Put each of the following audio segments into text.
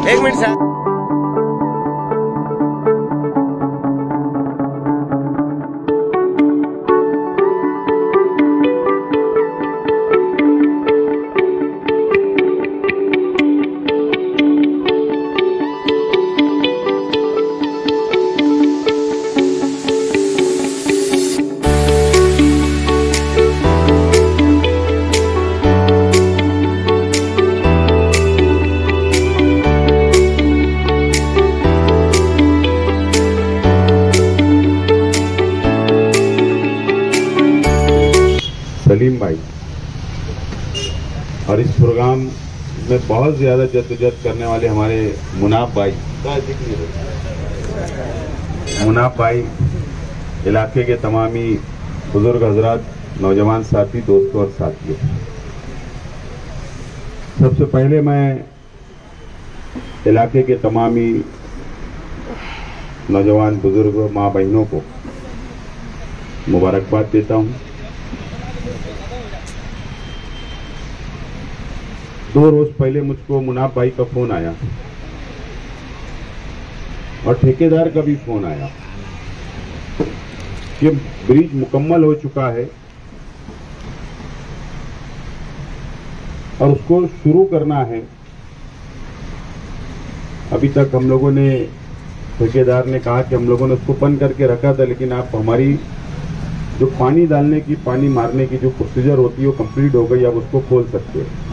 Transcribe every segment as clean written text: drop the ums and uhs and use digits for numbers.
एक मिनट साहब। सलीम भाई और इस प्रोग्राम में बहुत ज्यादा जद्दोजहद करने वाले हमारे मुनाफ भाई इलाके के तमामी बुजुर्ग हजरात, नौजवान साथी, दोस्तों और साथियों, सबसे पहले मैं इलाके के तमामी नौजवान बुजुर्ग माँ बहनों को मुबारकबाद देता हूँ। 2 रोज पहले मुझको मुनाफ भाई का फोन आया और ठेकेदार का भी फोन आया कि ब्रिज मुकम्मल हो चुका है और उसको शुरू करना है। अभी तक हम लोगों ने, ठेकेदार ने कहा कि हम लोगों ने उसको बंद करके रखा था, लेकिन आप हमारी जो पानी डालने की, पानी मारने की जो प्रोसीजर होती है वो कंप्लीट हो गई, अब उसको खोल सकते हैं।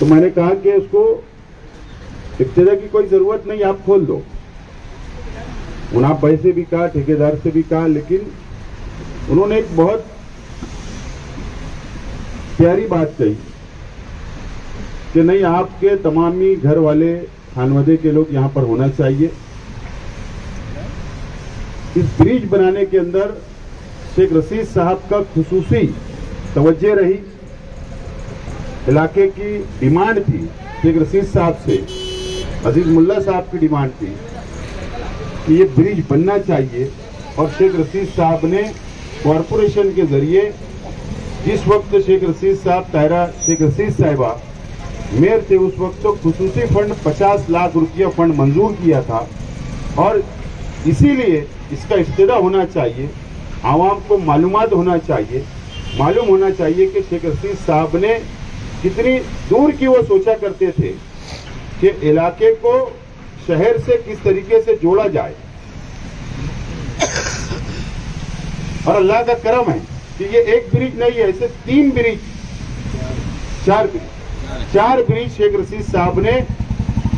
तो मैंने कहा कि उसको इब्तिदा की कोई जरूरत नहीं, आप खोल दो। मुनाफ भाई से भी कहा, ठेकेदार से भी कहा, लेकिन उन्होंने एक बहुत प्यारी बात कही कि नहीं, आपके तमामी घर वाले, खानवदे के लोग यहां पर होना चाहिए। इस ब्रिज बनाने के अंदर शेख रशीद साहब का खुसूसी तवज्जो रही। इलाके की डिमांड थी, शेख रशीद साहब से अजीज मुल्ला साहब की डिमांड थी कि ये ब्रिज बनना चाहिए। और शेख रशीद साहब ने कॉरपोरेशन के जरिए, जिस वक्त शेख रशीद साहब, ताहिरा शेख रशीद साहिबा मेयर थे, उस वक्त तो खुसूसी फंड 50 लाख रुपया फंड मंजूर किया था। और इसीलिए इसका इब्तिदा होना चाहिए, आवाम को मालूमात होना चाहिए, मालूम होना चाहिए कि शेख रशीद साहब ने कितनी दूर की वो सोचा करते थे कि इलाके को शहर से किस तरीके से जोड़ा जाए। और अल्लाह का करम है कि ये एक ब्रिज नहीं है, ऐसे 3 ब्रिज, 4 ब्रिज शेख रशीद साहब ने,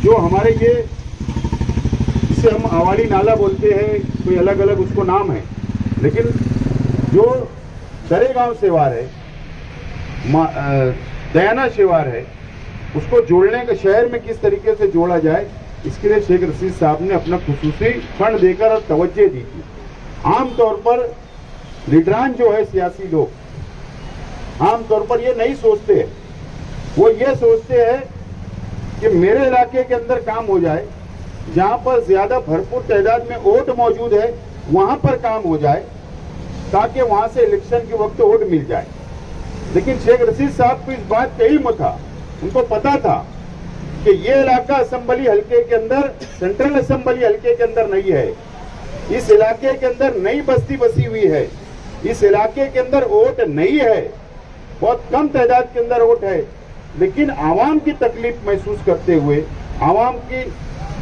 जो हमारे ये, जिसे हम आवाड़ी नाला बोलते हैं, कोई अलग अलग उसको नाम है, लेकिन जो दरेगांव सेवार है, दयाना शिवार है, उसको जोड़ने का, शहर में किस तरीके से जोड़ा जाए, इसके लिए शेख रशीद साहब ने अपना खुसूसी फंड देकर और तवज्जो दी थी। आमतौर पर लीडरान जो है, सियासी लोग आमतौर पर ये नहीं सोचते हैं, वो ये सोचते हैं कि मेरे इलाके के अंदर काम हो जाए, जहां पर ज्यादा भरपूर तादाद में वोट मौजूद है वहां पर काम हो जाए, ताकि वहां से इलेक्शन के वक्त वोट मिल जाए। लेकिन शेख रशीद साहब को इस बात का इल्म था, उनको पता था कि ये इलाका असेंबली हल्के के अंदर, सेंट्रल असेंबली हल्के के अंदर नहीं है। इस इलाके के अंदर नई बस्ती बसी हुई है, इस इलाके के अंदर वोट नहीं है, बहुत कम तादाद के अंदर वोट है। लेकिन आवाम की तकलीफ महसूस करते हुए, आवाम की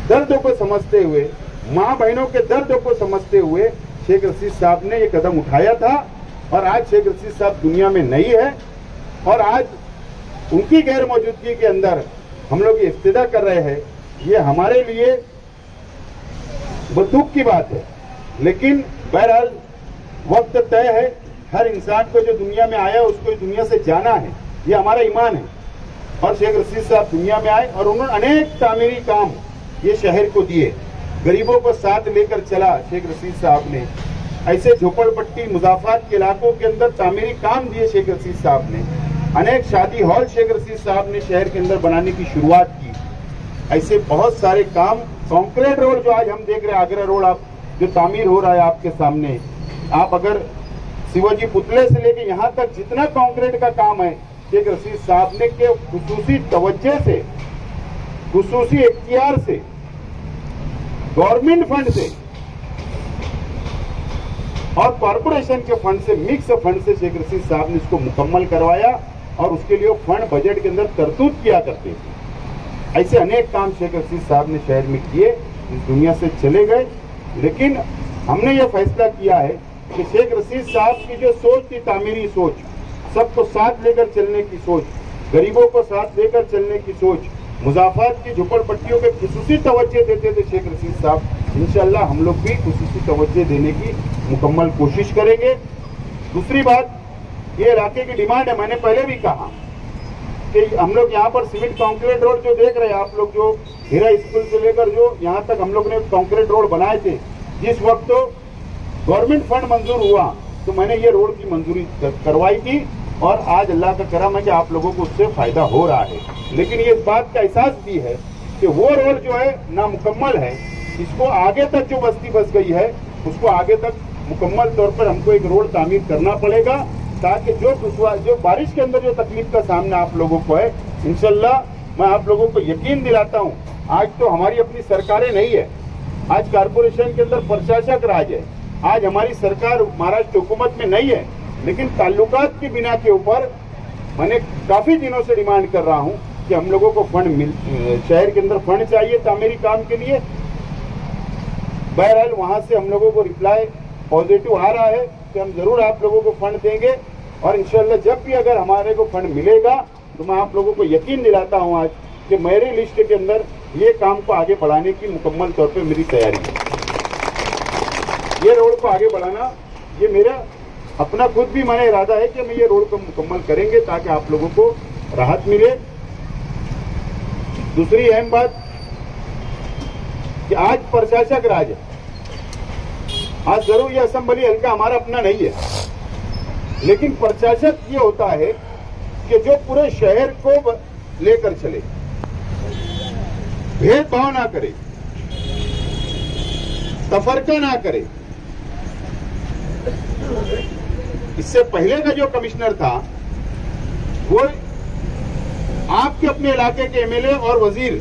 दर्द को समझते हुए, माँ बहनों के दर्द को समझते हुए शेख रशीद साहब ने ये कदम उठाया था। और आज शेख रशीद साहब दुनिया में नहीं है और आज उनकी गैर मौजूदगी के अंदर हम लोग ये इब्तिदा कर रहे हैं। ये हमारे लिए दुख की बात है, लेकिन बहरहाल वक्त तय है। हर इंसान को जो दुनिया में आया उसको इस दुनिया से जाना है, ये हमारा ईमान है। और शेख रशीद साहब दुनिया में आए और उन्होंने अनेक तामीरी काम ये शहर को दिए, गरीबों को साथ लेकर चला शेख रशीद साहब ने। ऐसे झोपड़पट्टी मुजाफात के इलाकों के अंदर तामीरी काम दिए शेख रशीद साहब ने। अनेक शादी हॉल शेख रशीद साहब ने शहर के अंदर बनाने की शुरुआत की। ऐसे बहुत सारे काम, कंक्रीट रोड जो आज हम देख रहे हैं, आगरा रोड आप जो तामीर हो रहा है आपके सामने, आप अगर शिवाजी पुतले से लेके यहाँ तक जितना कंक्रीट का काम है शेख रशीद साहब ने के खुसूसी तवज्जे से, खुसूसी इख्तियार से, गवर्नमेंट फंड से और कॉरपोरेशन के फंड से, मिक्स फंड से शेख रशीद साहब ने इसको मुकम्मल करवाया और उसके लिए फंड बजट के अंदर तरतूब किया करते थे। ऐसे अनेक काम शेख रशीद साहब ने शहर में किए, इस दुनिया से चले गए। लेकिन हमने ये फैसला किया है कि शेख रशीद साहब की जो सोच थी, तामीरी सोच, सबको साथ लेकर चलने की सोच, गरीबों को साथ लेकर चलने की सोच, मुजाफात की झुपड़पट्टियों पे खुसूसी तवज्जो देते थे शेख रशीद साहब। इंशाअल्लाह हम लोग भी खुसूसी तवज्जो देने की मुकम्मल कोशिश करेंगे। दूसरी बात, ये इलाके की डिमांड है, मैंने पहले भी कहा कि हम लोग यहाँ पर सीमेंट कॉन्क्रीट रोड जो देख रहे हैं आप लोग, जो हीरा स्कूल से लेकर जो यहाँ तक हम लोग ने कॉन्क्रीट रोड बनाए थे, जिस वक्त तो गवर्नमेंट फंड मंजूर हुआ तो मैंने ये रोड की मंजूरी करवाई थी और आज अल्लाह का करम है कि आप लोगों को उससे फायदा हो रहा है। लेकिन ये इस बात का एहसास भी है कि वो रोड जो है नामुकम्मल है, इसको आगे तक जो बस्ती बस गई है उसको आगे तक मुकम्मल तौर पर हमको एक रोड तामीर करना पड़ेगा, ताकि जो बारिश के अंदर जो तकलीफ का सामना आप लोगों को है, इंशाल्लाह मैं आप लोगों को यकीन दिलाता हूँ, आज तो हमारी अपनी सरकारें नहीं है, आज कारपोरेशन के अंदर प्रशासक राज है, आज हमारी सरकार महाराष्ट्र हुकूमत में नहीं है, लेकिन ताल्लुकात की बिना के ऊपर मैंने काफी दिनों से डिमांड कर रहा हूँ कि हम लोगों को फंड शहर के अंदर फंड चाहिए तामीरी काम के लिए। बहरहाल वहां से हम लोगों को रिप्लाई पॉजिटिव आ रहा है कि हम जरूर आप लोगों को फंड देंगे और इंशाल्लाह जब भी अगर हमारे को फंड मिलेगा तो मैं आप लोगों को यकीन दिलाता हूं आज कि मेरी लिस्ट के अंदर ये काम को आगे बढ़ाने की मुकम्मल तौर पे मेरी तैयारी है। ये रोड को आगे बढ़ाना ये मेरा अपना खुद भी मैंने इरादा है कि मैं ये रोड को मुकम्मल करेंगे ताकि आप लोगों को राहत मिले। दूसरी अहम बात कि आज प्रशासक राज है, आज जरूर ये असेंबली हल्का हमारा अपना नहीं है, लेकिन प्रशासक ये होता है कि जो पूरे शहर को लेकर चले, भेदभाव ना करे, तफरका ना करे। इससे पहले का जो कमिश्नर था वो आपके अपने इलाके के एमएलए और वजीर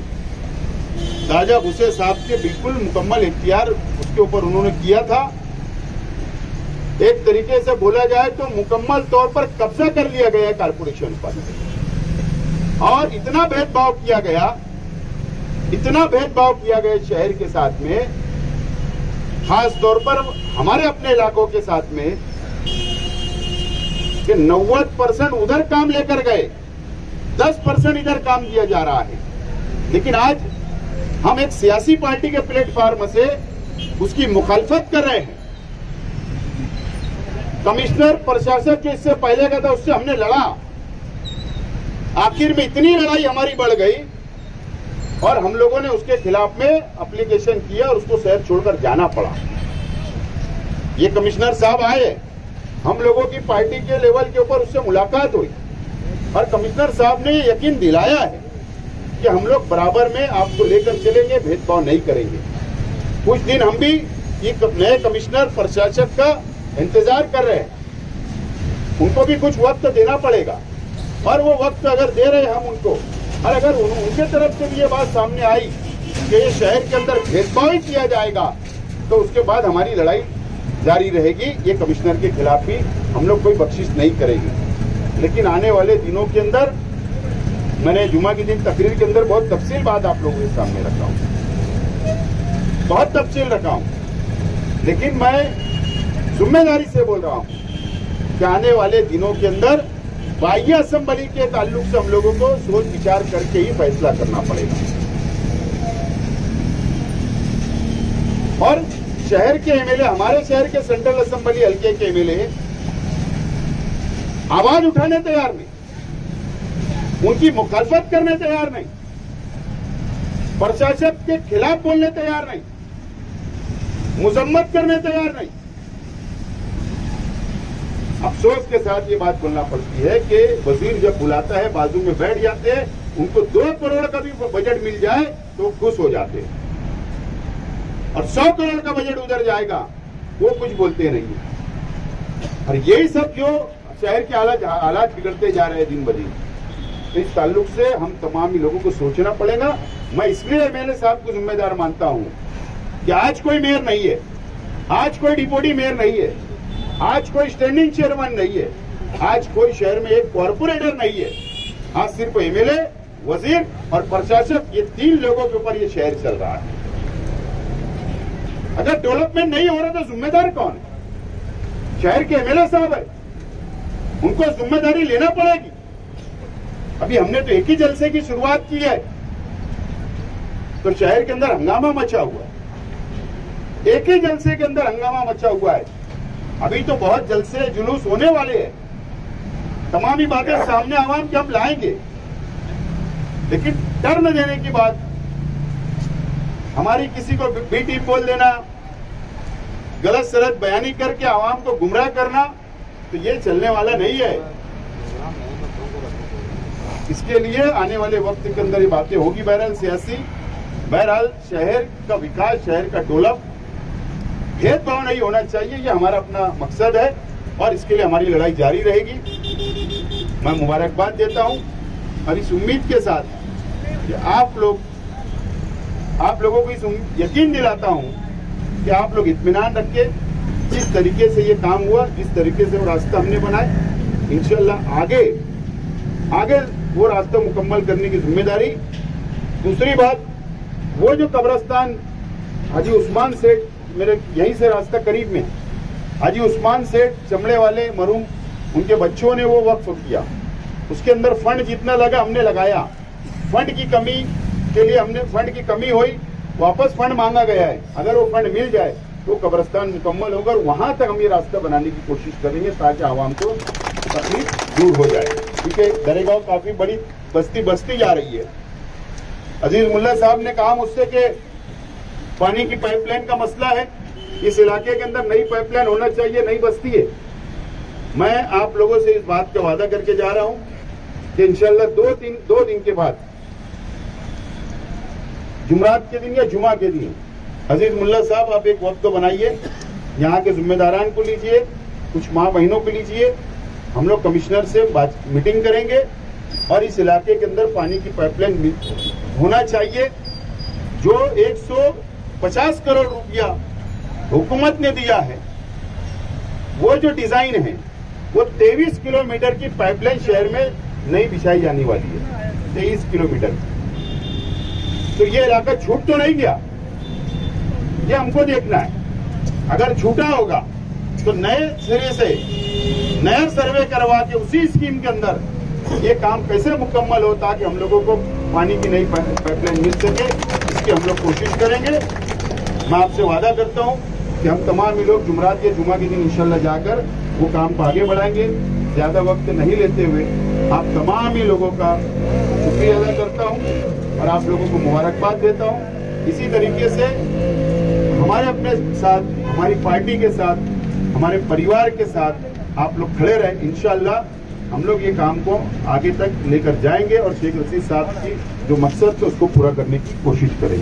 राजा भूसे साहब के बिल्कुल मुकम्मल इख्तियार उसके ऊपर उन्होंने किया था। एक तरीके से बोला जाए तो मुकम्मल तौर पर कब्जा कर लिया गया कारपोरेशन पर और इतना भेदभाव किया गया, इतना भेदभाव किया गया शहर के साथ में, खास तौर पर हमारे अपने इलाकों के साथ में कि 90% उधर काम लेकर गए, 10% इधर काम दिया जा रहा है। लेकिन आज हम एक सियासी पार्टी के प्लेटफॉर्म से उसकी मुखालफत कर रहे हैं। कमिश्नर प्रशासक जो इससे पहले का था उससे हमने लड़ा, आखिर में इतनी लड़ाई हमारी बढ़ गई और हम लोगों ने उसके खिलाफ में एप्लीकेशन किया और उसको शहर छोड़कर जाना पड़ा। ये कमिश्नर साहब आए, हम लोगों की पार्टी के लेवल के ऊपर उससे मुलाकात हुई और कमिश्नर साहब ने यकीन दिलाया है कि हम लोग बराबर में आपको लेकर चलेंगे, भेदभाव नहीं करेंगे। कुछ दिन हम भी एक नए कमिश्नर प्रशासक का इंतजार कर रहे हैं, उनको भी कुछ वक्त देना पड़ेगा और वो वक्त अगर दे रहे हम उनको, और अगर उनके तरफ से भी ये बात सामने आई कि ये शहर के अंदर भेदभाव ही किया जाएगा तो उसके बाद हमारी लड़ाई जारी रहेगी। ये कमिश्नर के खिलाफ भी हम लोग कोई बख्शिश नहीं करेंगे। लेकिन आने वाले दिनों के अंदर मैंने जुमा के दिन तकरीर के अंदर बहुत तफसील बात आप लोगों के सामने रखा हूं, बहुत तफसील रखा हूं, लेकिन मैं जिम्मेदारी से बोल रहा हूं कि आने वाले दिनों के अंदर बाह्य असेंबली के ताल्लुक से हम लोगों को सोच विचार करके ही फैसला करना पड़ेगा। और शहर के एमएलए, हमारे शहर के सेंट्रल असेंबली हल्के के एमएलए आवाज उठाने तैयार नहीं, उनकी मुखालफत करने तैयार नहीं, प्रशासक के खिलाफ बोलने तैयार नहीं, मुजम्मत करने तैयार नहीं। अफसोस के साथ ये बात बोलना पड़ती है कि वजीर जब बुलाता है बाजू में बैठ जाते हैं, उनको 2 करोड़ का भी बजट मिल जाए तो खुश हो जाते हैं और 100 करोड़ का बजट उधर जाएगा वो कुछ बोलते नहीं है। और यही सब जो शहर के हालात बिगड़ते जा रहे हैं दिन ब दिन। तो इस ताल्लुक से हम तमाम लोगों को सोचना पड़ेगा। मैं इसलिए एमएलए साहब को जिम्मेदार मानता हूं कि आज कोई मेयर नहीं है, आज कोई डिप्टी मेयर नहीं है, आज कोई स्टैंडिंग चेयरमैन नहीं है, आज कोई शहर में एक कॉर्पोरेटर नहीं है। आज सिर्फ एमएलए, वजीर और प्रशासक, ये 3 लोगों के ऊपर ये शहर चल रहा है। अगर डेवलपमेंट नहीं हो रहा तो जिम्मेदार कौन है? शहर के एमएलए साहब है, उनको जिम्मेदारी लेना पड़ेगी। अभी हमने तो एक ही जलसे की शुरुआत की है तो शहर के अंदर हंगामा मचा हुआ है। एक ही जलसे के अंदर हंगामा मचा हुआ है। अभी तो बहुत जलसे जुलूस होने वाले हैं, तमाम ही बातें सामने आवाम के हम लाएंगे, लेकिन टर्न देने की बात, हमारी किसी को बी टीम बोल देना, गलत सलत बयानी करके आवाम को गुमराह करना, तो ये चलने वाला नहीं है। इसके लिए आने वाले वक्त के अंदर ये बातें होगी। बहरहाल शहर का विकास, शहर का डेवलप, भेदभाव नहीं होना चाहिए, ये हमारा अपना मकसद है और इसके लिए हमारी लड़ाई जारी रहेगी। मैं मुबारकबाद देता हूं और इस उम्मीद के साथ कि आप लोगों को इस यकीन दिलाता हूं कि आप लोग इत्मीनान रखे। जिस तरीके से ये काम हुआ, जिस तरीके से वो रास्ता हमने बनाए, इंशाल्लाह आगे वो रास्ता मुकम्मल करने की जिम्मेदारी। दूसरी बात, वो जो कब्रिस्तान हाजी उस्मान सेठ, मेरे यहीं से रास्ता करीब में, हाजी उस्मान सेठ चमड़े वाले मरूम, उनके बच्चों ने वो वक्फ किया, उसके अंदर फंड जितना लगा हमने लगाया। फंड की कमी के लिए हमने, फंड की कमी हुई, वापस फंड मांगा गया है। अगर वो फंड मिल जाए तो कब्रिस्तान मुकम्मल होगा। वहां तक हम ये रास्ता बनाने की कोशिश करेंगे ताकि आवाम को तकलीफ दूर हो जाए, क्योंकि दरेगांव काफी बड़ी बस्ती जा रही है। अजीज मुल्ला साहब ने कहा मुझसे कि पानी की पाइपलाइन का मसला है, इस इलाके के अंदर नई पाइपलाइन होना चाहिए, नई बस्ती है। मैं आप लोगों से इस बात का वादा करके जा रहा हूं कि इंशाल्लाह 2 दिन के बाद, जुमरात के दिन या जुमा के दिन, अजीज मुल्ला साहब आप एक वक्त तो बनाइए, यहाँ के जिम्मेदारान को लीजिए, कुछ महीनों को लीजिए, हम लोग कमिश्नर से मीटिंग करेंगे और इस इलाके के अंदर पानी की पाइपलाइन होना चाहिए। जो 150 करोड़ रुपया हुकूमत ने दिया है, वो जो डिजाइन है, वो 23 किलोमीटर की पाइपलाइन शहर में नई बिछाई जाने वाली है, 23 किलोमीटर। तो ये इलाका छूट तो नहीं गया, ये हमको देखना है। अगर छूटा होगा तो नए सिरे से नया सर्वे करवा के उसी स्कीम के अंदर ये काम कैसे मुकम्मल हो ताकि हम लोगों को पानी की नई पाइपलाइन मिल सके, इसकी हम लोग कोशिश करेंगे। मैं आपसे वादा करता हूं कि हम तमाम ही लोग जुमरात या जुमा के दिन इंशाल्लाह जाकर वो काम को आगे बढ़ाएंगे। ज्यादा वक्त नहीं लेते हुए आप तमाम ही लोगों का शुक्रिया अदा करता हूं और आप लोगों को मुबारकबाद देता हूं। इसी तरीके से हमारे अपने साथ, हमारी पार्टी के साथ, हमारे परिवार के साथ आप लोग खड़े रहे। इंशाल्लाह हम लोग ये काम को आगे तक लेकर जाएंगे और शेख रशीद साहब की जो मकसद थे उसको पूरा करने की कोशिश करेंगे।